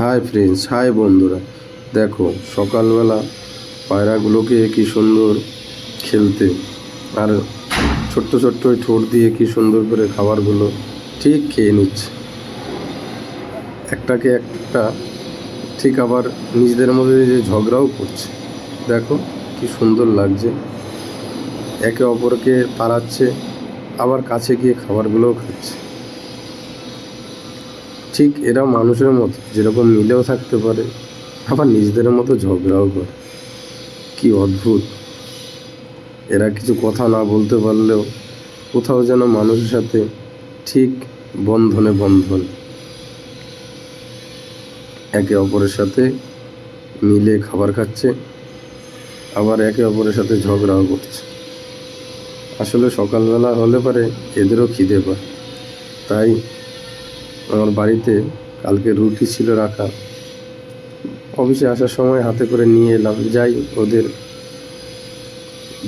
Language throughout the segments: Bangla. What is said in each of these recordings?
হাই ফ্রেন্ডস, হাই বন্ধুরা। দেখো সকালবেলা পায়রাগুলোকে কি সুন্দর খেলতে, আর ছোট্ট ছোট্ট ওই ঠোঁট দিয়ে কি সুন্দর করে খাবারগুলো ঠিক খেয়ে নিচ্ছে একটাকে একটা। ঠিক আবার নিজেদের মধ্যে যে ঝগড়াও করছে, দেখো কি সুন্দর লাগছে। একে অপরকে তাড়াচ্ছে, আবার কাছে গিয়ে খাবারগুলোও খাচ্ছে। ঠিক এরা মানুষের মতো যেরকম মিলেও থাকতে পারে, আবার নিজেদের মতো ঝগড়াও করে। কি অদ্ভুত! এরা কিছু কথা না বলতে পারলেও কোথাও যেন মানুষের সাথে ঠিক বন্ধনে বন্ধন, একে অপরের সাথে মিলে খাবার খাচ্ছে, আবার একে অপরের সাথে ঝগড়াও করছে। আসলে সকালবেলা হলে পরে এদেরও খিদে পায়। তাই আমার বাড়িতে কালকে রুটি ছিল রাখা, অফিসে আসার সময় হাতে করে নিয়ে এলাম। যাই, ওদের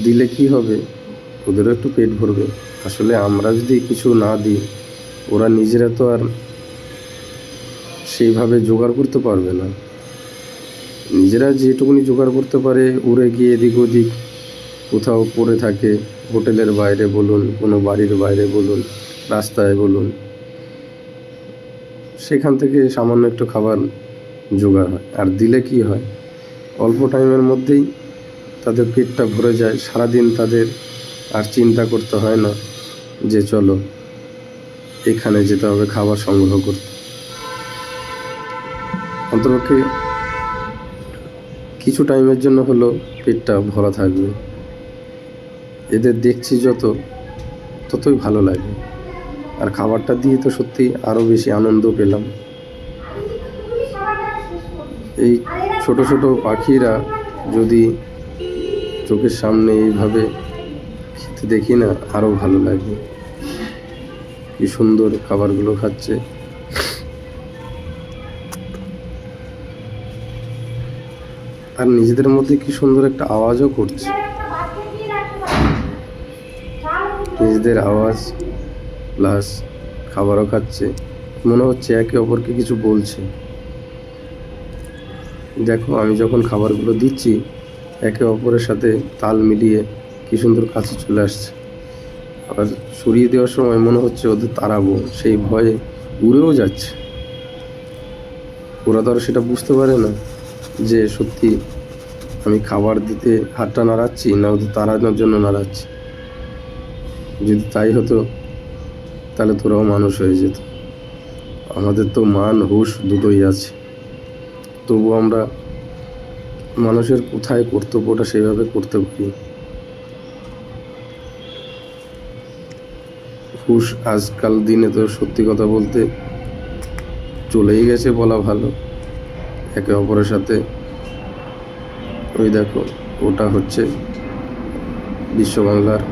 দিলে কি হবে, ওদেরও একটু পেট ভরবে। আসলে আমরা যদি কিছু না দিই, ওরা নিজেরা তো আর সেইভাবে জোগাড় করতে পারবে না। নিজেরা যেটুকুনি জোগাড় করতে পারে, উড়ে গিয়ে এদিক ওদিক কোথাও পড়ে থাকে, হোটেলের বাইরে বলুন, কোনো বাড়ির বাইরে বলুন, রাস্তায় বলুন, সেখান থেকে সামান্য একটু খাবার জোগাড় হয়। আর দিলে কি হয়, অল্প টাইমের মধ্যেই তাদের পেটটা ভরে যায়। সারাদিন তাদের আর চিন্তা করতে হয় না যে চলো এখানে যেতে হবে খাবার সংগ্রহ করতে। অন্তপক্ষে কিছু টাইমের জন্য হলো পেটটা ভরা থাকবে। এদের দেখছি ততই ভালো লাগে। আর খাবারটা দিয়ে তো সত্যি আরও বেশি আনন্দ পেলাম। এই ছোট ছোট পাখিরা যদি চোখের সামনে এইভাবে খেতে দেখি না, আরও ভালো লাগে। কি সুন্দর খাবারগুলো খাচ্ছে। আর নিজেদের মধ্যে কি সুন্দর একটা আওয়াজও করছে। নিজেদের আওয়াজ প্লাস খাবারও খাচ্ছে, মনে হচ্ছে একে অপরকে কিছু বলছে। দেখো আমি যখন খাবারগুলো দিচ্ছি, একে অপরের সাথে তাল মিলিয়ে কি সুন্দর কাছে চলে আসছে। আবার সরিয়ে দেওয়ার সময় মনে হচ্ছে ওদের তাড়াবো, সেই ভয়ে উড়েও যাচ্ছে। ওরা তো আর সেটা বুঝতে পারে না যে সত্যি আমি খাবার দিতে হাতটা নাড়াচ্ছি না ওদের তাড়ানোর জন্য নাড়াচ্ছি। যদি তাই হতো তাহলে তোরাও মানুষ হয়ে যেত। আমাদের তো মান হুঁশ দুটোই আছে, তবু আমরা মানুষের কোথায় কর্তব্যটা সেভাবে করতে পারি। হুঁশ আজকাল দিনে তো সত্যি কথা বলতে চলেই গেছে বলা ভালো। একে অপরের সাথে ওই দেখো, ওটা হচ্ছে বিশ্ব বাংলার